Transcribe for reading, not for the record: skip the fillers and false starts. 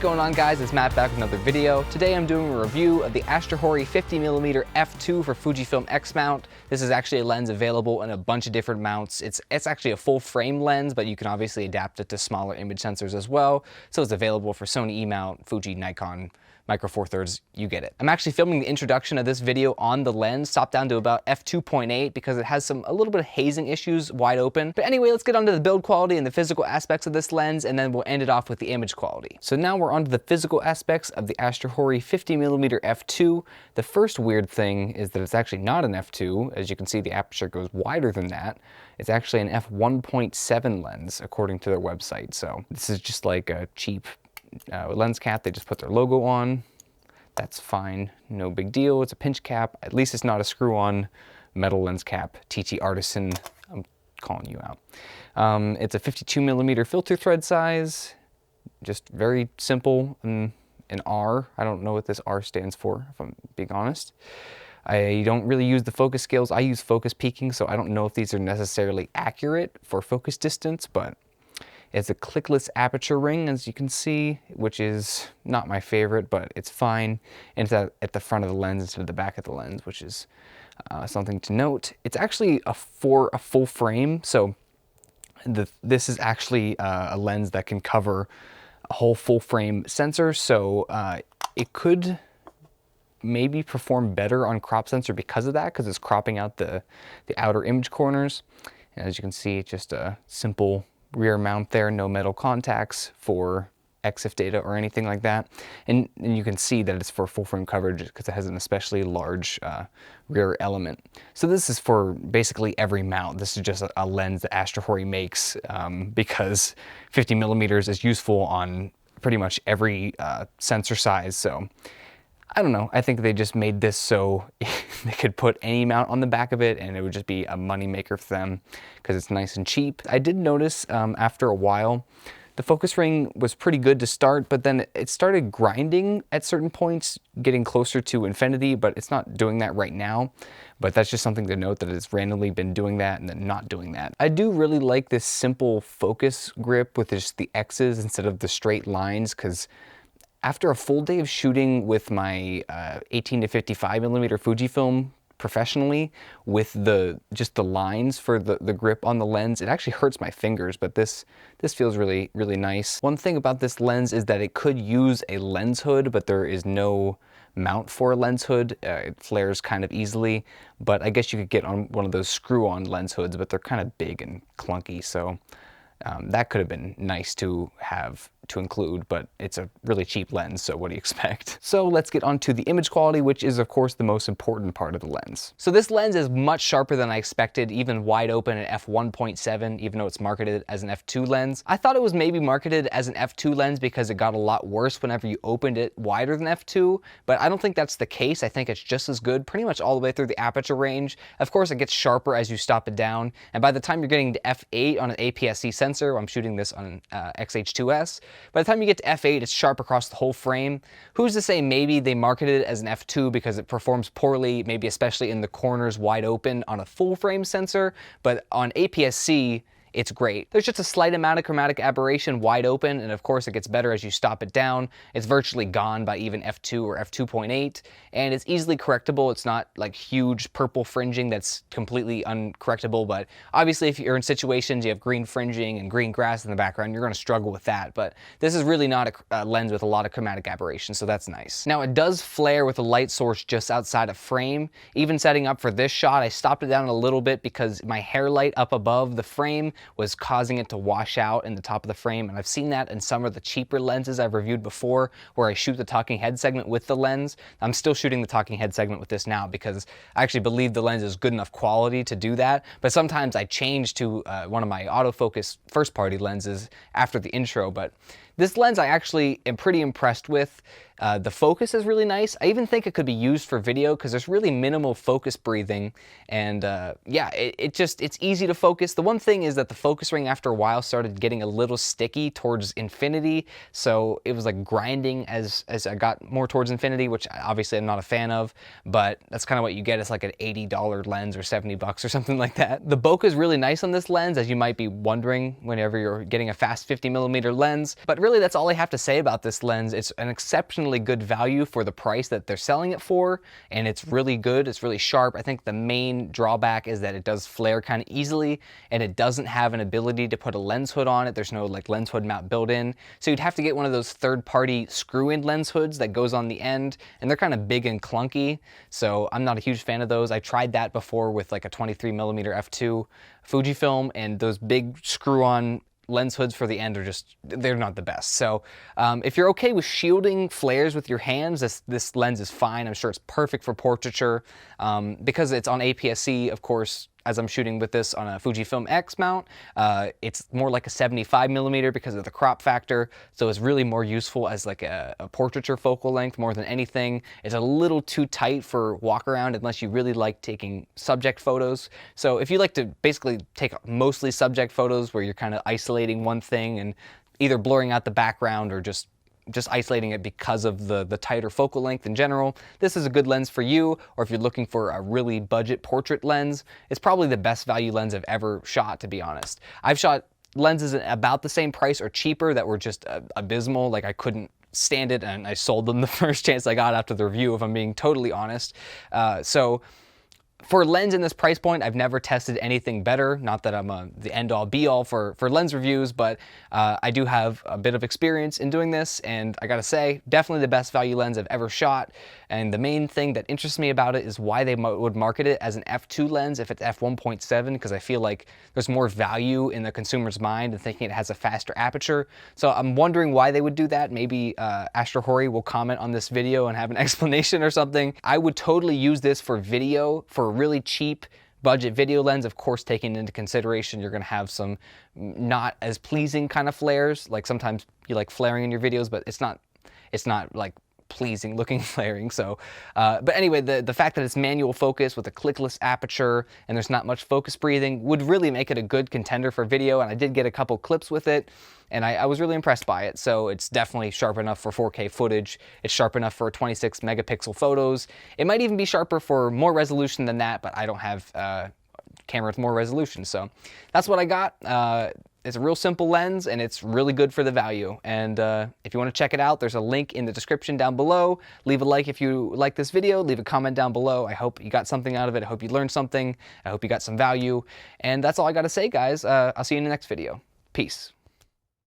going on, guys? It's Matt back with another video. Today I'm doing a review of the AstrHori 50mm f2 for Fujifilm X mount. This is actually a lens available in a bunch of different mounts. It's actually a full frame lens, but you can obviously adapt it to smaller image sensors as well. So it's available for Sony E-mount, Fuji, Nikon, Micro Four Thirds, you get it. I'm actually filming the introduction of this video on the lens, stopped down to about f2.8 because it has a little bit of hazing issues wide open. But anyway, let's get onto the build quality and the physical aspects of this lens, and then we'll end it off with the image quality. So now we're onto the physical aspects of the AstrHori 50mm f2. The first weird thing is that it's actually not an f2. As you can see, the aperture goes wider than that. It's actually an f1.7 lens, according to their website. So this is just like a cheap lens cap. They just put their logo on. That's fine, no big deal. It's a pinch cap. At least it's not a screw-on metal lens cap. TT Artisan, I'm calling you out. It's a 52mm filter thread size, just very simple, an R. I don't know what this R stands for, if I'm being honest. I don't really use the focus scales. I use focus peaking, so I don't know if these are necessarily accurate for focus distance, but it's a clickless aperture ring, as you can see, which is not my favorite, but it's fine. And it's at the front of the lens instead of the back of the lens, which is something to note. It's actually a full frame, so this is actually a lens that can cover a whole full frame sensor, so it could maybe perform better on crop sensor because of that, because it's cropping out the outer image corners. And as you can see, just a simple rear mount there, no metal contacts for EXIF data or anything like that. And you can see that it's for full frame coverage because it has an especially large rear element. So this is for basically every mount. This is just a lens that AstrHori makes because 50mm is useful on pretty much every sensor size. So I don't know, I think they just made this so they could put any mount on the back of it and it would just be a money maker for them because it's nice and cheap. I did notice after a while, the focus ring was pretty good to start, but then it started grinding at certain points, getting closer to infinity, but it's not doing that right now. But that's just something to note, that it's randomly been doing that and then not doing that. I do really like this simple focus grip with just the X's instead of the straight lines, because after a full day of shooting with my 18 to 55mm Fujifilm professionally, with just the lines for the grip on the lens, it actually hurts my fingers, but this feels really, really nice. One thing about this lens is that it could use a lens hood, but there is no mount for a lens hood. It flares kind of easily, but I guess you could get on one of those screw-on lens hoods, but they're kind of big and clunky, so that could have been nice to have to include, but it's a really cheap lens, so what do you expect? So let's get on to the image quality, which is of course the most important part of the lens. So this lens is much sharper than I expected, even wide open at f1.7, even though it's marketed as an f2 lens. I thought it was maybe marketed as an f2 lens because it got a lot worse whenever you opened it wider than f2, but I don't think that's the case. I think it's just as good pretty much all the way through the aperture range. Of course, it gets sharper as you stop it down, and by the time you're getting to f8 on an APS-C sensor, I'm shooting this on an XH2S, by the time you get to f8, it's sharp across the whole frame. Who's to say maybe they marketed it as an f2 because it performs poorly, maybe especially in the corners wide open on a full frame sensor, but on APS-C, it's great. There's just a slight amount of chromatic aberration wide open, and of course it gets better as you stop it down. It's virtually gone by even f2 or f2.8, and it's easily correctable. It's not like huge purple fringing that's completely uncorrectable, but obviously if you're in situations you have green fringing and green grass in the background, you're gonna struggle with that, but this is really not a lens with a lot of chromatic aberration, so that's nice. Now it does flare with a light source just outside of frame. Even setting up for this shot, I stopped it down a little bit because my hair light up above the frame was causing it to wash out in the top of the frame, and I've seen that in some of the cheaper lenses I've reviewed before where I shoot the talking head segment with the lens. I'm still shooting the talking head segment with this now because I actually believe the lens is good enough quality to do that, but sometimes I change to one of my autofocus first party lenses after the intro. But this lens I actually am pretty impressed with. The focus is really nice. I even think it could be used for video because there's really minimal focus breathing, and yeah, it's easy to focus. The one thing is that the focus ring after a while started getting a little sticky towards infinity, so it was like grinding as I got more towards infinity, which obviously I'm not a fan of, but that's kind of what you get. It's like an $80 lens or $70 or something like that. The bokeh is really nice on this lens, as you might be wondering whenever you're getting a fast 50mm lens, but really really, that's all I have to say about this lens. It's an exceptionally good value for the price that they're selling it for, and it's really good. It's really sharp. I think the main drawback is that it does flare kind of easily, and it doesn't have an ability to put a lens hood on it. There's no like lens hood mount built in, so you'd have to get one of those third-party screw-in lens hoods that goes on the end, and they're kind of big and clunky, so I'm not a huge fan of those. I tried that before with like a 23mm f2 Fujifilm, and those big screw-on lens hoods for the end are just, they're not the best. So if you're okay with shielding flares with your hands, this lens is fine. I'm sure it's perfect for portraiture. Because it's on APS-C, of course, as I'm shooting with this on a Fujifilm X mount, it's more like a 75mm because of the crop factor, so it's really more useful as like a portraiture focal length more than anything. It's a little too tight for walk around unless you really like taking subject photos. So if you like to basically take mostly subject photos where you're kind of isolating one thing and either blurring out the background or just isolating it because of the tighter focal length in general, this is a good lens for you. Or if you're looking for a really budget portrait lens, it's probably the best value lens I've ever shot, to be honest. I've shot lenses at about the same price or cheaper that were just abysmal, like I couldn't stand it, and I sold them the first chance I got after the review, if I'm being totally honest. So for a lens in this price point, I've never tested anything better. Not that I'm the end-all be-all for lens reviews, but I do have a bit of experience in doing this, and I gotta say, definitely the best value lens I've ever shot. And the main thing that interests me about it is why they would market it as an f2 lens if it's f1.7, because I feel like there's more value in the consumer's mind in thinking it has a faster aperture. So I'm wondering why they would do that. Maybe AstrHori will comment on this video and have an explanation or something. I would totally use this for video, for a really cheap budget video lens, of course, taking into consideration you're gonna have some not as pleasing kind of flares. Like sometimes you like flaring in your videos, but it's not like pleasing looking flaring. So but anyway, the fact that it's manual focus with a clickless aperture and there's not much focus breathing would really make it a good contender for video, and I did get a couple clips with it, and I was really impressed by it. So it's definitely sharp enough for 4K footage. It's sharp enough for 26 megapixel photos. It might even be sharper for more resolution than that, but I don't have camera with more resolution. So that's what I got. It's a real simple lens, and it's really good for the value. And if you want to check it out, there's a link in the description down below. Leave a like if you like this video. Leave a comment down below. I hope you got something out of it. I hope you learned something. I hope you got some value. And that's all I got to say, guys. I'll see you in the next video. Peace.